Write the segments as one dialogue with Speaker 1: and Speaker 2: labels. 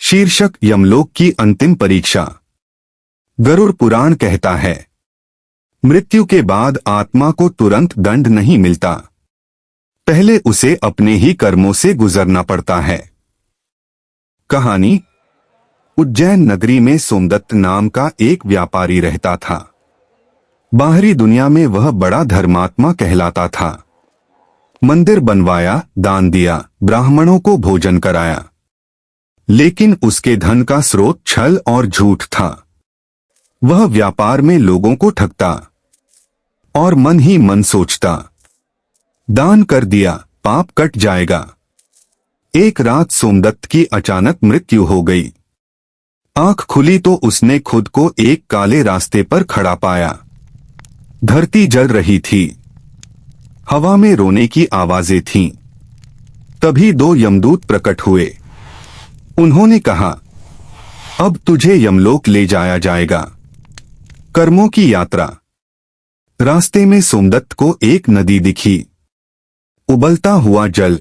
Speaker 1: शीर्षक यमलोक की अंतिम परीक्षा। गरुड़ पुराण कहता है, मृत्यु के बाद आत्मा को तुरंत दंड नहीं मिलता, पहले उसे अपने ही कर्मों से गुजरना पड़ता है। कहानी। उज्जैन नगरी में सोमदत्त नाम का एक व्यापारी रहता था। बाहरी दुनिया में वह बड़ा धर्मात्मा कहलाता था। मंदिर बनवाया, दान दिया, ब्राह्मणों को भोजन कराया, लेकिन उसके धन का स्रोत छल और झूठ था। वह व्यापार में लोगों को ठगता और मन ही मन सोचता, दान कर दिया, पाप कट जाएगा। एक रात सोमदत्त की अचानक मृत्यु हो गई। आंख खुली तो उसने खुद को एक काले रास्ते पर खड़ा पाया। धरती जल रही थी, हवा में रोने की आवाजें थीं। तभी दो यमदूत प्रकट हुए। उन्होंने कहा, अब तुझे यमलोक ले जाया जाएगा। कर्मों की यात्रा। रास्ते में सोमदत्त को एक नदी दिखी, उबलता हुआ जल,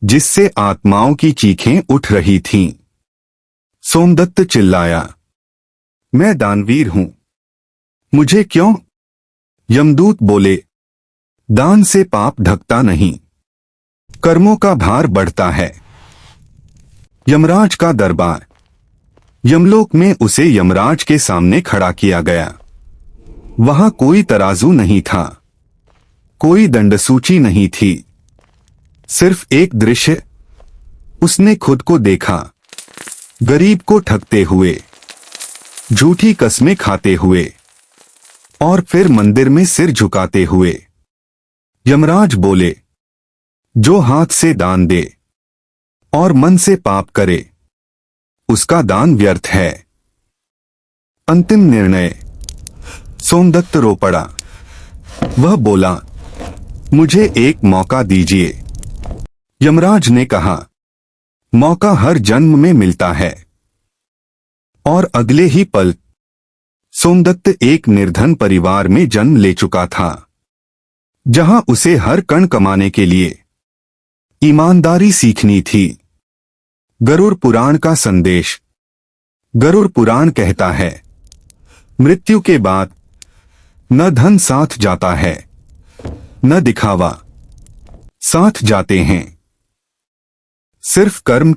Speaker 1: जिससे आत्माओं की चीखें उठ रही थीं। सोमदत्त चिल्लाया, मैं दानवीर हूं, मुझे क्यों? यमदूत बोले, दान से पाप ढकता नहीं, कर्मों का भार बढ़ता है। यमराज का दरबार। यमलोक में उसे यमराज के सामने खड़ा किया गया। वहां कोई तराजू नहीं था, कोई दंडसूची नहीं थी, सिर्फ एक दृश्य। उसने खुद को देखा, गरीब को ठगते हुए, झूठी कस्में खाते हुए और फिर मंदिर में सिर झुकाते हुए। यमराज बोले, जो हाथ से दान दे और मन से पाप करे, उसका दान व्यर्थ है। अंतिम निर्णय। सोमदत्त रो पड़ा। वह बोला, मुझे एक मौका दीजिए। यमराज ने कहा, मौका हर जन्म में मिलता है। और अगले ही पल सोमदत्त एक निर्धन परिवार में जन्म ले चुका था, जहां उसे हर कण कमाने के लिए ईमानदारी सीखनी थी। गरुड़ पुराण का संदेश। गरुड़ पुराण कहता है, मृत्यु के बाद न धन साथ जाता है, न दिखावा, साथ जाते हैं सिर्फ कर्म,